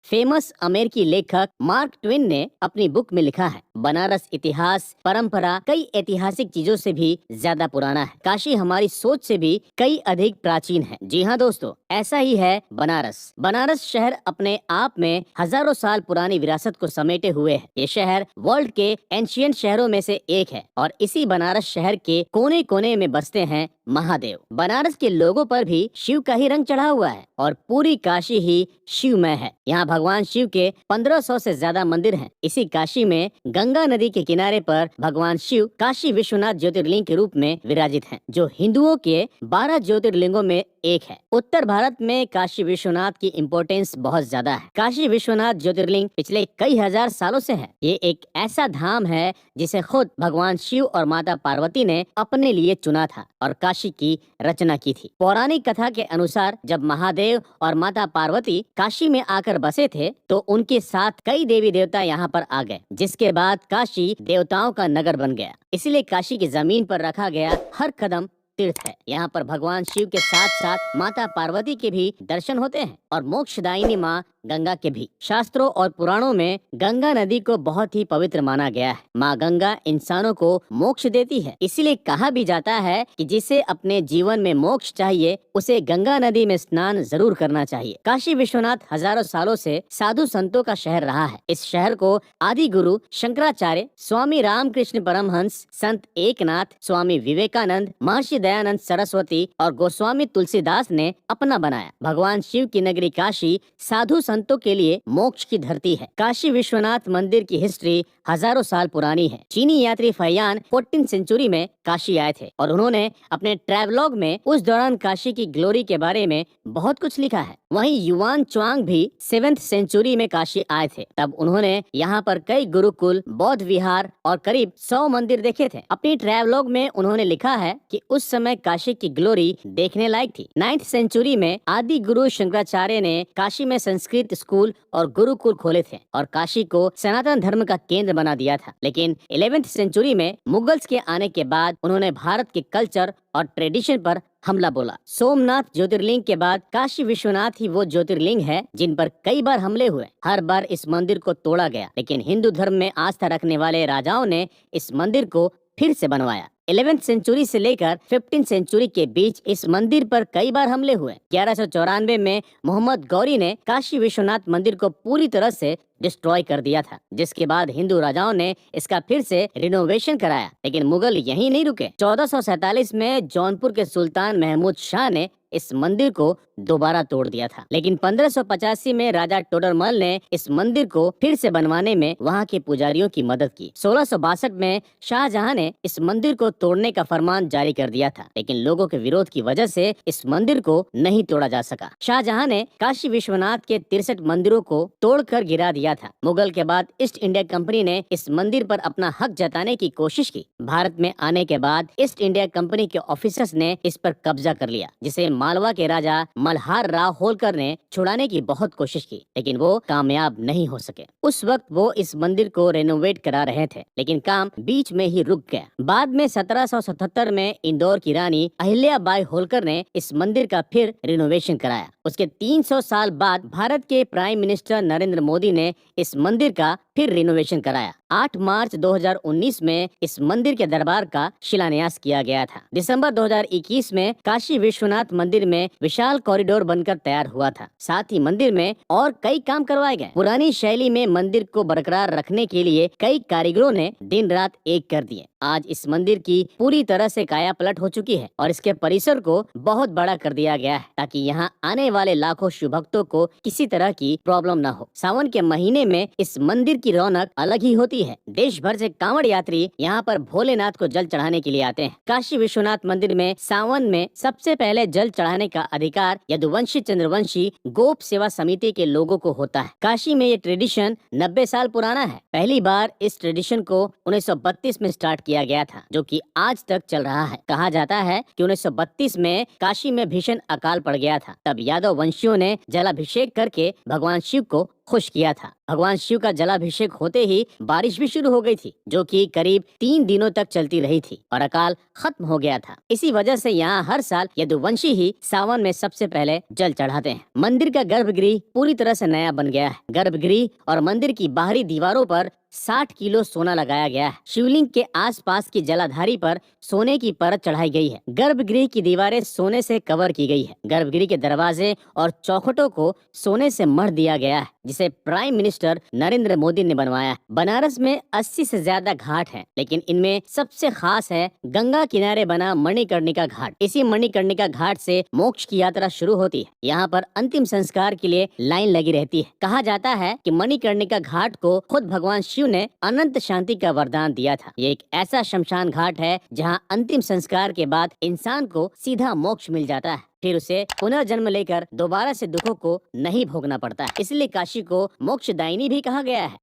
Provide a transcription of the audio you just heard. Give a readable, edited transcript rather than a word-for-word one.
Famous अमेरिकी लेखक mark Twain ने अपनी बुक में लिखा है, बनारस इतिहास, परंपरा, कई ऐतिहासिक चीजों से भी ज्यादा पुराना है। काशी हमारी सोच से भी कई अधिक प्राचीन है। जी हाँ दोस्तों, ऐसा ही है बनारस। बनारस शहर अपने आप में हजारों साल पुरानी विरासत को समेटे हुए है। ये शहर वर्ल्ड के एंशियंट शहरों में से एक है और इसी बनारस शहर के कोने कोने में बसते हैं महादेव। बनारस के लोगों पर भी शिव का ही रंग चढ़ा हुआ है और पूरी काशी ही शिवमय है। यहाँ भगवान शिव के 1500 से ज्यादा मंदिर हैं। इसी काशी में गंगा नदी के किनारे पर भगवान शिव काशी विश्वनाथ ज्योतिर्लिंग के रूप में विराजित हैं, जो हिंदुओं के 12 ज्योतिर्लिंगों में एक है। उत्तर भारत में काशी विश्वनाथ की इम्पोर्टेंस बहुत ज्यादा है। काशी विश्वनाथ ज्योतिर्लिंग पिछले कई हजार सालों से है। ये एक ऐसा धाम है जिसे खुद भगवान शिव और माता पार्वती ने अपने लिए चुना था और काशी की रचना की थी। पौराणिक कथा के अनुसार जब महादेव और माता पार्वती काशी में आकर बसे थे तो उनके साथ कई देवी देवता यहाँ पर आ गए, जिसके बाद काशी देवताओं का नगर बन गया। इसलिए काशी की जमीन पर रखा गया हर कदम तीर्थ है। यहाँ पर भगवान शिव के साथ साथ माता पार्वती के भी दर्शन होते हैं और मोक्षदायिनी माँ गंगा के भी। शास्त्रों और पुराणों में गंगा नदी को बहुत ही पवित्र माना गया है। माँ गंगा इंसानों को मोक्ष देती है, इसीलिए कहा भी जाता है कि जिसे अपने जीवन में मोक्ष चाहिए उसे गंगा नदी में स्नान जरूर करना चाहिए। काशी विश्वनाथ हजारों सालों से साधु संतों का शहर रहा है। इस शहर को आदि गुरु शंकराचार्य, स्वामी रामकृष्ण परमहंस, संत एकनाथ, स्वामी विवेकानंद, महर्षि दयानंद सरस्वती और गोस्वामी तुलसीदास ने अपना बनाया। भगवान शिव की नगरी काशी साधु संतों के लिए मोक्ष की धरती है। काशी विश्वनाथ मंदिर की हिस्ट्री हजारों साल पुरानी है। चीनी यात्री फैयान 14th सेंचुरी में काशी आए थे और उन्होंने अपने ट्रैवलॉग में उस दौरान काशी की ग्लोरी के बारे में बहुत कुछ लिखा है। वहीं युआन च्वांग भी 7th सेंचुरी में काशी आए थे। तब उन्होंने यहाँ पर कई गुरुकुल, बौद्ध विहार और करीब 100 मंदिर देखे थे। अपनी ट्रैवलॉग में उन्होंने लिखा है कि उस समय काशी की ग्लोरी देखने लायक थी। 9th सेंचुरी में आदि गुरु शंकराचार्य ने काशी में संस्कृत स्कूल और गुरुकुल खोले थे और काशी को सनातन धर्म का केंद्र बना दिया था। लेकिन 11th सेंचुरी में मुगल्स के आने के बाद उन्होंने भारत के कल्चर और ट्रेडिशन पर हमला बोला। सोमनाथ ज्योतिर्लिंग के बाद काशी विश्वनाथ ही वो ज्योतिर्लिंग है जिन पर कई बार हमले हुए। हर बार इस मंदिर को तोड़ा गया, लेकिन हिंदू धर्म में आस्था रखने वाले राजाओं ने इस मंदिर को फिर से बनवाया। 11th सेंचुरी से लेकर 15th सेंचुरी के बीच इस मंदिर पर कई बार हमले हुए। 1194 में मोहम्मद गौरी ने काशी विश्वनाथ मंदिर को पूरी तरह से डिस्ट्रॉय कर दिया था, जिसके बाद हिंदू राजाओं ने इसका फिर से रिनोवेशन कराया। लेकिन मुगल यहीं नहीं रुके। 1447 में जौनपुर के सुल्तान महमूद शाह ने इस मंदिर को दोबारा तोड़ दिया था। लेकिन 1585 में राजा टोडरमल ने इस मंदिर को फिर से बनवाने में वहां के पुजारियों की मदद की। 1662 में शाहजहां ने इस मंदिर को तोड़ने का फरमान जारी कर दिया था, लेकिन लोगों के विरोध की वजह से इस मंदिर को नहीं तोड़ा जा सका। शाहजहां ने काशी विश्वनाथ के 63 मंदिरों को तोड़कर गिरा दिया था। मुगल के बाद ईस्ट इंडिया कंपनी ने इस मंदिर पर अपना हक जताने की कोशिश की। भारत में आने के बाद ईस्ट इंडिया कंपनी के ऑफिसर्स ने इस पर कब्जा कर लिया, जिसे मालवा के राजा मल्हार राव होलकर ने छुड़ाने की बहुत कोशिश की, लेकिन वो कामयाब नहीं हो सके। उस वक्त वो इस मंदिर को रेनोवेट करा रहे थे, लेकिन काम बीच में ही रुक गया। बाद में 1777 में इंदौर की रानी अहिल्याबाई होलकर ने इस मंदिर का फिर रिनोवेशन कराया। उसके 300 साल बाद भारत के प्राइम मिनिस्टर नरेंद्र मोदी ने इस मंदिर का फिर रिनोवेशन कराया। 8 मार्च 2019 में इस मंदिर के दरबार का शिलान्यास किया गया था। दिसंबर 2021 में काशी विश्वनाथ मंदिर में विशाल कॉरिडोर बनकर तैयार हुआ था। साथ ही मंदिर में और कई काम करवाए गए। पुरानी शैली में मंदिर को बरकरार रखने के लिए कई कारीगरों ने दिन रात एक कर दिए। आज इस मंदिर की पूरी तरह से काया पलट हो चुकी है और इसके परिसर को बहुत बड़ा कर दिया गया है, ताकि यहाँ आने वाले लाखों शिव भक्तों को किसी तरह की प्रॉब्लम न हो। सावन के महीने में इस मंदिर की रौनक अलग ही होती है। देश भर से कांवड़ यात्री यहाँ पर भोलेनाथ को जल चढ़ाने के लिए आते हैं। काशी विश्वनाथ मंदिर में सावन में सबसे पहले जल चढ़ाने का अधिकार यदुवंशी चंद्रवंशी गोप सेवा समिति के लोगों को होता है। काशी में ये ट्रेडिशन 90 साल पुराना है। पहली बार इस ट्रेडिशन को 1932 में स्टार्ट किया गया था, जो कि आज तक चल रहा है। कहा जाता है कि 1932 में काशी में भीषण अकाल पड़ गया था। तब यादव वंशियों ने जलाभिषेक करके भगवान शिव को खुश किया था। भगवान शिव का जलाभिषेक होते ही बारिश भी शुरू हो गई थी, जो कि करीब 3 दिनों तक चलती रही थी और अकाल खत्म हो गया था। इसी वजह से यहाँ हर साल यदुवंशी ही सावन में सबसे पहले जल चढ़ाते हैं। मंदिर का गर्भगृह पूरी तरह से नया बन गया है। गर्भगृह और मंदिर की बाहरी दीवारों पर 60 किलो सोना लगाया गया है। शिवलिंग के आसपास की जलाधारी पर सोने की परत चढ़ाई गई है। गर्भगृह की दीवारें सोने से कवर की गई है। गर्भगृह के दरवाजे और चौखटों को सोने से मढ़ दिया गया है, जिसे प्राइम मिनिस्टर नरेंद्र मोदी ने बनवाया है। बनारस में 80 से ज्यादा घाट हैं, लेकिन इनमें सबसे खास है गंगा किनारे बना मणिकर्णिका घाट। इसी मणिकर्णिका घाट से मोक्ष की यात्रा शुरू होती है। यहाँ पर अंतिम संस्कार के लिए लाइन लगी रहती है। कहा जाता है कि मणिकर्णिका घाट को खुद भगवान शिव ने अनंत शांति का वरदान दिया था। ये एक ऐसा शमशान घाट है जहाँ अंतिम संस्कार के बाद इंसान को सीधा मोक्ष मिल जाता है, फिर उसे पुनर्जन्म लेकर दोबारा से दुखों को नहीं भोगना पड़ता है। इसलिए काशी को मोक्षदायिनी भी कहा गया है।